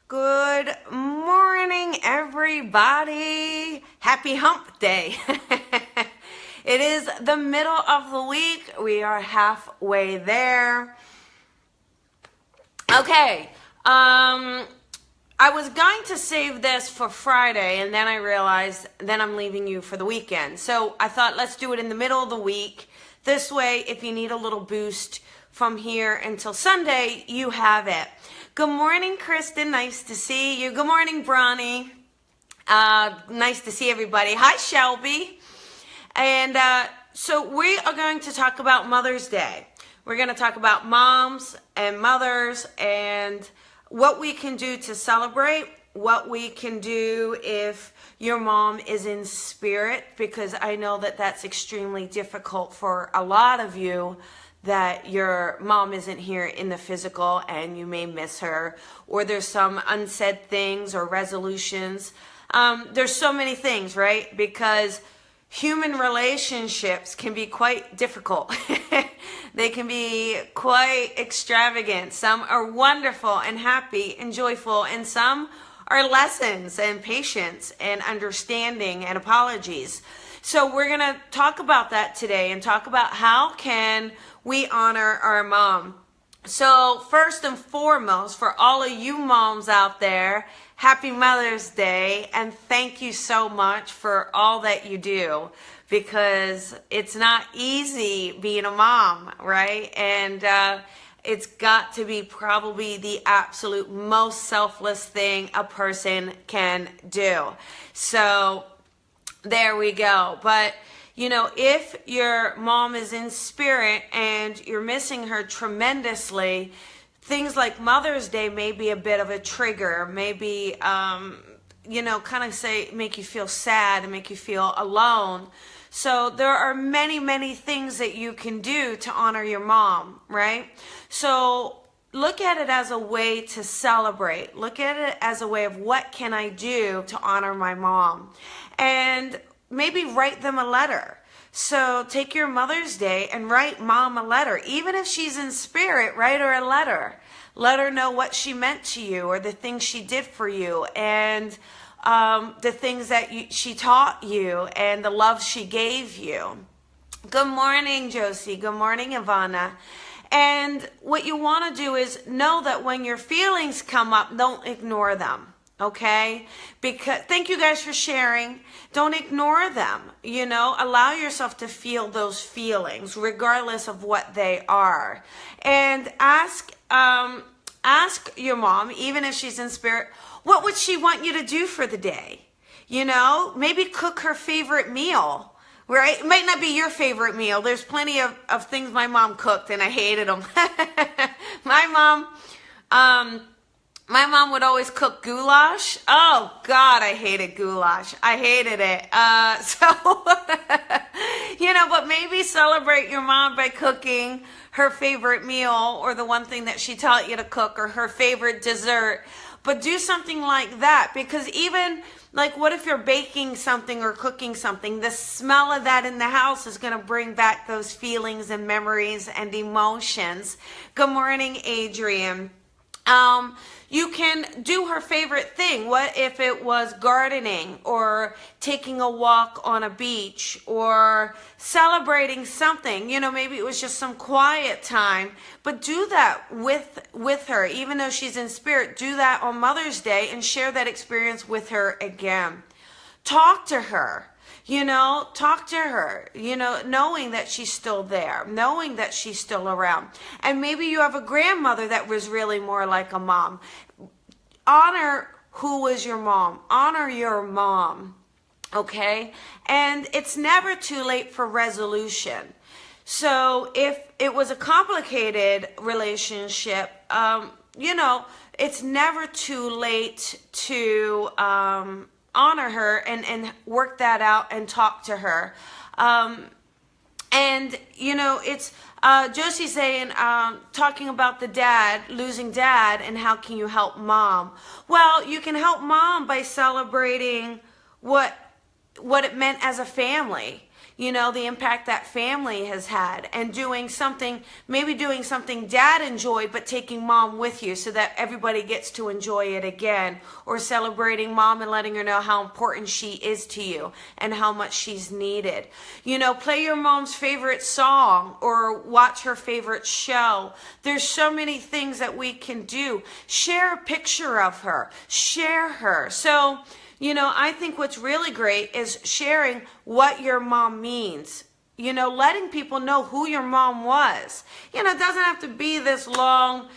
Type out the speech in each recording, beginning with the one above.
Good morning, everybody. Happy hump day. It is the middle of the week. We are halfway there. Okay. I was going to save this for Friday, and then I realized then I'm leaving you for the weekend. So I thought let's do it in the middle of the week. This way, if you need a little boost from here until Sunday, you have it. Good morning, Kristen. Nice to see you. Good morning, Bronny. Nice to see everybody. Hi, Shelby. And so we are going to talk about Mother's Day. We're going to talk about moms and mothers and what we can do to celebrate, what we can do if your mom is in spirit, because I know that that's extremely difficult for a lot of you, that your mom isn't here in the physical and you may miss her, or there's some unsaid things or resolutions. There's so many things, right? Because human relationships can be quite difficult. They can be quite extravagant. Some are wonderful and happy and joyful, and some are lessons and patience and understanding and apologies. So we're going to talk about that today and talk about how can we honor our mom. So first and foremost, for all of you moms out there, happy Mother's Day, and thank you so much for all that you do, because it's not easy being a mom, right? And it's got to be probably the absolute most selfless thing a person can do. So there we go. But you know, if your mom is in spirit and you're missing her tremendously, things like Mother's Day may be a bit of a trigger, maybe, you know, kind of make you feel sad and make you feel alone. So there are many, many things that you can do to honor your mom, right? So look at it as a way to celebrate. Look at it as a way of what can I do to honor my mom? And maybe write them a letter. So take your Mother's Day and write mom a letter. Even if she's in spirit, write her a letter. Let her know what she meant to you, or the things she did for you, and the things that she taught you, and the love she gave you. Good morning, Josie. Good morning, Ivana. And what you want to do is know that when your feelings come up, don't ignore them. Okay? Because thank you guys for sharing. Don't ignore them. You know, allow yourself to feel those feelings regardless of what they are. And ask your mom, even if she's in spirit, what would she want you to do for the day? You know, maybe cook her favorite meal. Right? It might not be your favorite meal. There's plenty of things my mom cooked and I hated them. My mom would always cook goulash. Oh, God, I hated goulash. I hated it. You know, but maybe celebrate your mom by cooking her favorite meal, or the one thing that she taught you to cook, or her favorite dessert. But do something like that, because even, like, what if you're baking something or cooking something? The smell of that in the house is going to bring back those feelings and memories and emotions. Good morning, Adrian. You can do her favorite thing. What if it was gardening, or taking a walk on a beach, or celebrating something? You know, maybe it was just some quiet time, but do that with her. Even though she's in spirit, do that on Mother's Day and share that experience with her again. Talk to her. You know, talk to her, you know, knowing that she's still there, knowing that she's still around. And maybe you have a grandmother that was really more like a mom. Honor who was your mom. Honor your mom, okay? And it's never too late for resolution. So if it was a complicated relationship, you know, it's never too late to honor her and work that out and talk to her. And, you know, it's Josie saying, talking about the dad, losing dad, and how can you help mom? Well, you can help mom by celebrating what it meant as a family. you know, the impact that family has had, and doing something, maybe doing something dad enjoyed, but taking mom with you so that everybody gets to enjoy it again, or celebrating mom and letting her know how important she is to you and how much she's needed. You know, play your mom's favorite song or watch her favorite show. There's so many things that we can do. Share a picture of her, share her. So, you know, I think what's really great is sharing what your mom means. You know, letting people know who your mom was. You know, it doesn't have to be this long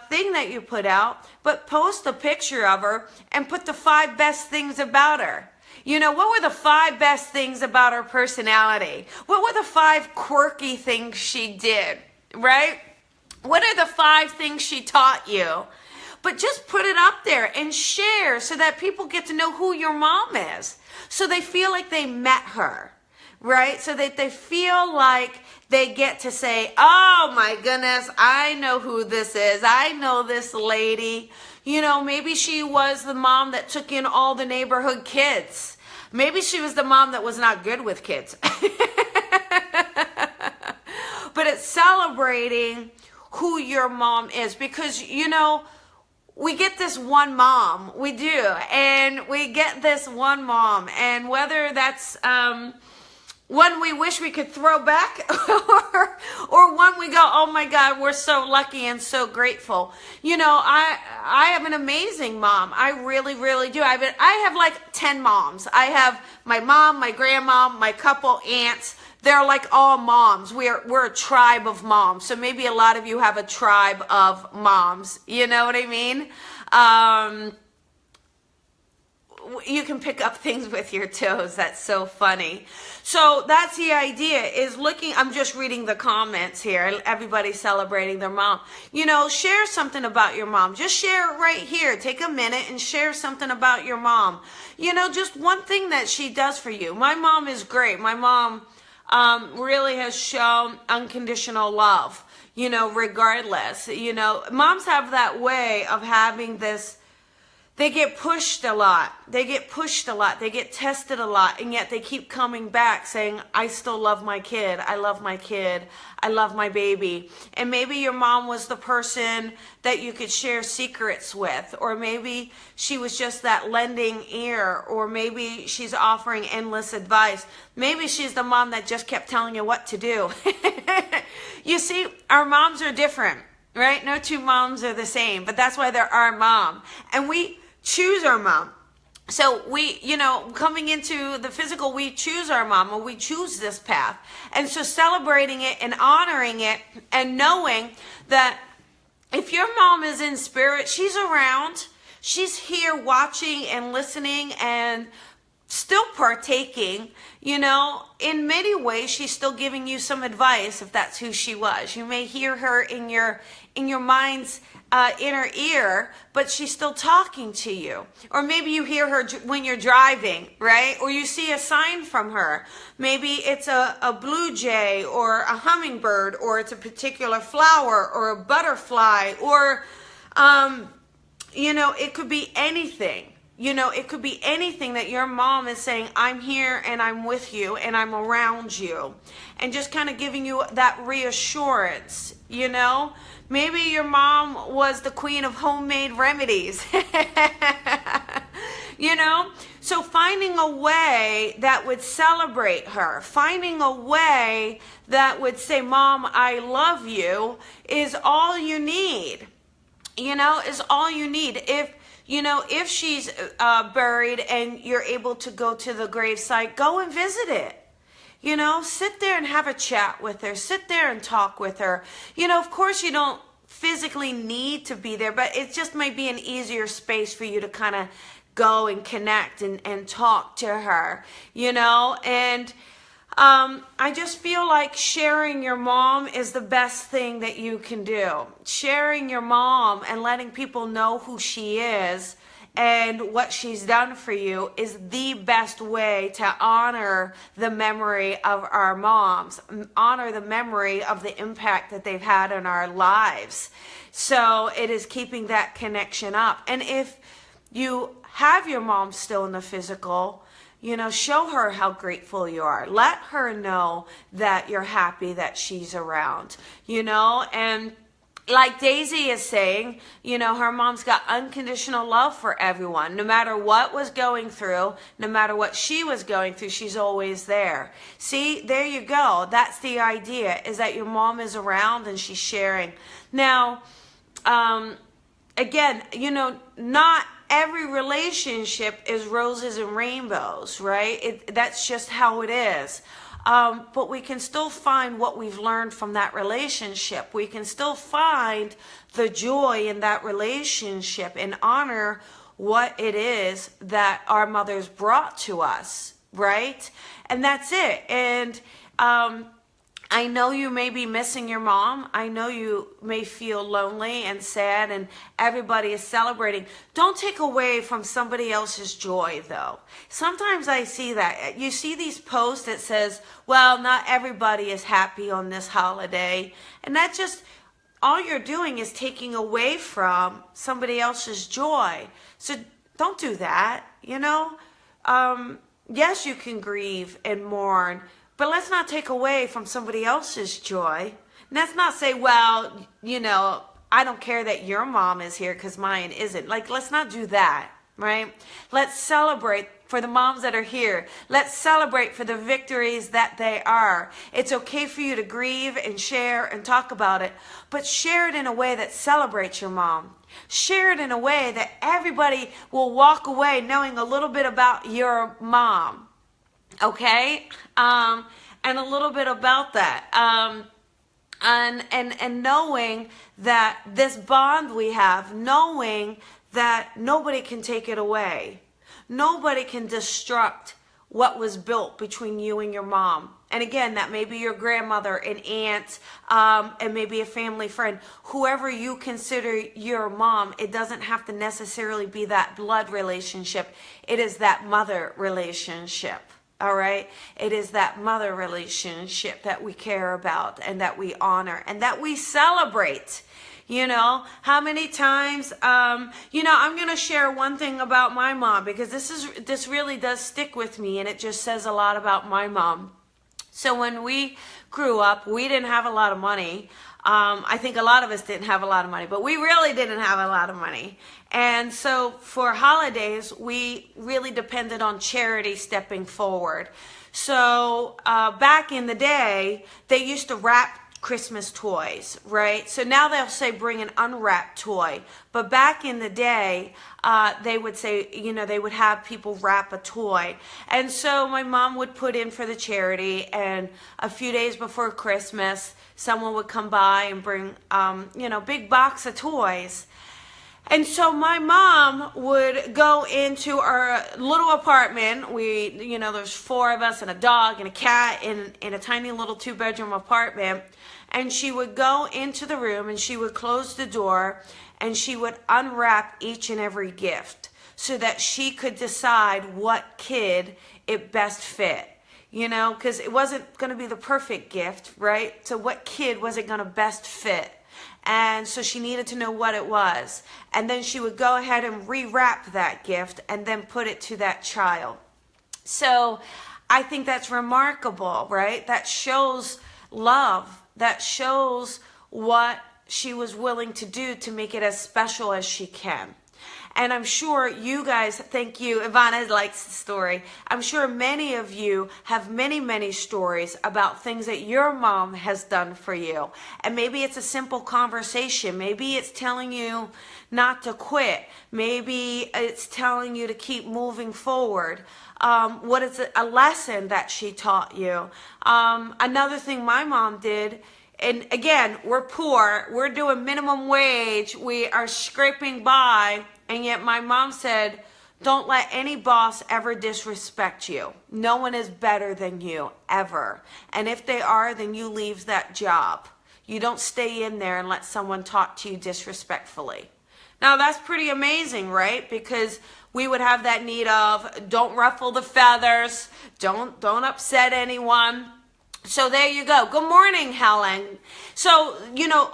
thing that you put out, but post a picture of her and put the 5 best things about her. You know, what were the 5 best things about her personality? What were the 5 quirky things she did, right? What are the 5 things she taught you? But just put it up there and share so that people get to know who your mom is. So they feel like they met her, right? So that they feel like they get to say, oh my goodness, I know who this is. I know this lady. You know, maybe she was the mom that took in all the neighborhood kids. Maybe she was the mom that was not good with kids. But it's celebrating who your mom is, because, you know, we get this one mom, we do, and we get this one mom, and whether that's one we wish we could throw back, or one we go, oh my God, we're so lucky and so grateful. You know, I have an amazing mom. I really, really do. I have like 10 moms. I have my mom, my grandmom, my couple aunts. They're like all moms. We're a tribe of moms. So maybe a lot of you have a tribe of moms. You know what I mean? You can pick up things with your toes. That's so funny. So that's the idea, is looking, I'm just reading the comments here. Everybody's celebrating their mom. You know, share something about your mom. Just share it right here. Take a minute and share something about your mom. You know, just one thing that she does for you. My mom is great. My mom really has shown unconditional love, you know, regardless. You know, moms have that way of having this, they get pushed a lot. They get pushed a lot. They get tested a lot. And yet they keep coming back saying, I still love my kid. I love my kid. I love my baby. And maybe your mom was the person that you could share secrets with. Or maybe she was just that lending ear. Or maybe she's offering endless advice. Maybe she's the mom that just kept telling you what to do. You see, our moms are different, right? No 2 moms are the same. But that's why they're our mom. And we choose our mom. So we, you know, coming into the physical, we choose our mom, or we choose this path. And so celebrating it and honoring it and knowing that if your mom is in spirit, she's around, she's here watching and listening and still partaking, you know, in many ways. She's still giving you some advice if that's who she was. You may hear her in your mind's inner ear, but she's still talking to you. Or maybe you hear her when you're driving, right? Or you see a sign from her. Maybe it's a blue jay or a hummingbird, or it's a particular flower or a butterfly, or, you know, it could be anything. You know, it could be anything that your mom is saying, I'm here and I'm with you and I'm around you. And just kind of giving you that reassurance, you know. Maybe your mom was the queen of homemade remedies. You know, so finding a way that would celebrate her, finding a way that would say, Mom, I love you, is all you need. You know, is all you need. If she's buried and you're able to go to the gravesite, go and visit it. You know, sit there and have a chat with her. Sit there and talk with her. You know, of course you don't physically need to be there, but it just might be an easier space for you to kind of go and connect and talk to her, you know. And I just feel like sharing your mom is the best thing that you can do. Sharing your mom and letting people know who she is and what she's done for you is the best way to honor the memory of our moms, honor the memory of the impact that they've had on our lives. So it is keeping that connection up. And if you have your mom still in the physical, show her how grateful you are. Let her know that you're happy that she's around, and like Daisy is saying, her mom's got unconditional love for everyone. No matter what was going through, no matter what she was going through, she's always there. See, there you go. That's the idea, is that your mom is around and she's sharing. Now, again, not every relationship is roses and rainbows, right? That's just how it is. But we can still find what we've learned from that relationship. We can still find the joy in that relationship and honor what it is that our mothers brought to us, right? And that's it. And I know you may be missing your mom. I know you may feel lonely and sad, and everybody is celebrating. Don't take away from somebody else's joy, though. Sometimes I see that. You see these posts that says, well, not everybody is happy on this holiday. And that just, all you're doing is taking away from somebody else's joy. So don't do that, Yes, you can grieve and mourn, but let's not take away from somebody else's joy. And let's not say, well, I don't care that your mom is here because mine isn't. Let's not do that, right? Let's celebrate for the moms that are here. Let's celebrate for the victories that they are. It's okay for you to grieve and share and talk about it, but share it in a way that celebrates your mom. Share it in a way that everybody will walk away knowing a little bit about your mom. Okay, and a little bit about that, and knowing that this bond we have, knowing that nobody can take it away, nobody can destruct what was built between you and your mom. And again, that may be your grandmother, an aunt, and maybe a family friend, whoever you consider your mom. It doesn't have to necessarily be that blood relationship. It is that mother relationship. All right. It is that mother relationship that we care about and that we honor and that we celebrate. How many times, I'm going to share one thing about my mom, because this really does stick with me, and it just says a lot about my mom. So when we grew up, we didn't have a lot of money. I think a lot of us didn't have a lot of money, but we really didn't have a lot of money. And so for holidays, we really depended on charity stepping forward. So back in the day, they used to wrap Christmas toys, right? So now they'll say bring an unwrapped toy. But back in the day, they would say, they would have people wrap a toy. And so my mom would put in for the charity, and a few days before Christmas, someone would come by and bring, big box of toys. And so my mom would go into our little apartment. There's 4 of us and a dog and a cat in a tiny little 2-bedroom apartment. And she would go into the room and she would close the door and she would unwrap each and every gift so that she could decide what kid it best fit. Because it wasn't going to be the perfect gift, right? So what kid was it going to best fit? And so she needed to know what it was. And then she would go ahead and rewrap that gift and then put it to that child. So I think that's remarkable, right? That shows love. That shows what she was willing to do to make it as special as she can. And I'm sure you guys, thank you, Ivana likes the story. I'm sure many of you have many, many stories about things that your mom has done for you. And maybe it's a simple conversation. Maybe it's telling you not to quit. Maybe it's telling you to keep moving forward. What is a lesson that she taught you? Another thing my mom did, and again, we're poor, we're doing minimum wage, we are scraping by, and yet my mom said, don't let any boss ever disrespect you. No one is better than you, ever. And if they are, then you leave that job. You don't stay in there and let someone talk to you disrespectfully. Now that's pretty amazing, right? Because we would have that need of don't ruffle the feathers, don't upset anyone. So there you go. Good morning, Helen. So,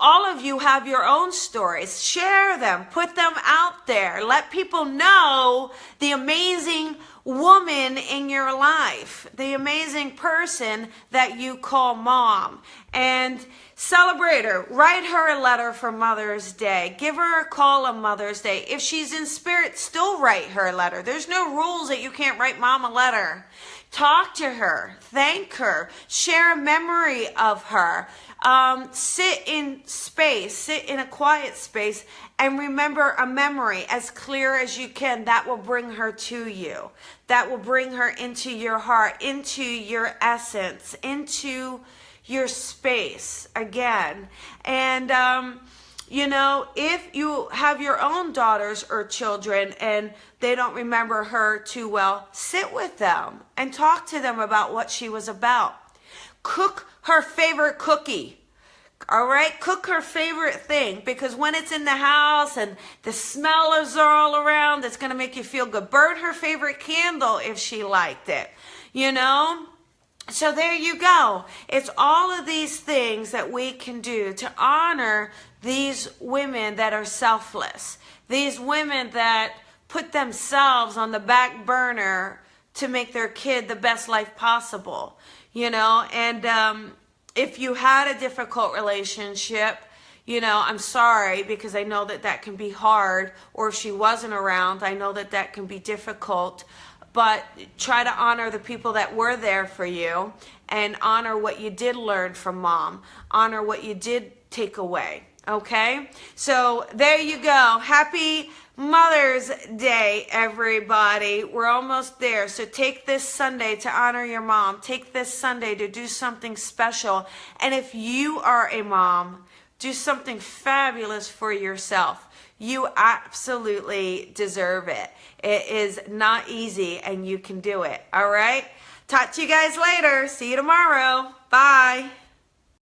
all of you have your own stories. Share them. Put them out there. Let people know the amazing woman in your life, the amazing person that you call mom, and celebrate her. Write her a letter for Mother's Day. Give her a call on Mother's Day. If she's in spirit, still write her a letter. There's no rules that you can't write mom a letter. Talk to her, thank her, share a memory of her. Sit in space, sit in a quiet space, and remember a memory as clear as you can. That will bring her to you. That will bring her into your heart, into your essence, into your space again. And if you have your own daughters or children and they don't remember her too well, sit with them and talk to them about what she was about. Cook her favorite cookie. All right, cook her favorite thing, because when it's in the house and the smellers are all around, it's going to make you feel good. Burn her favorite candle if she liked it, So there you go. It's all of these things that we can do to honor these women that are selfless, these women that put themselves on the back burner to make their kid the best life possible, and if you had a difficult relationship, I'm sorry, because I know that can be hard, or if she wasn't around, I know that can be difficult. But try to honor the people that were there for you, and honor what you did learn from mom. Honor what you did take away. Okay? So there you go. Happy Mother's Day, everybody. We're almost there. So take this Sunday to honor your mom. Take this Sunday to do something special. And if you are a mom, do something fabulous for yourself. You absolutely deserve it. It is not easy, and you can do it. All right? Talk to you guys later. See you tomorrow. Bye.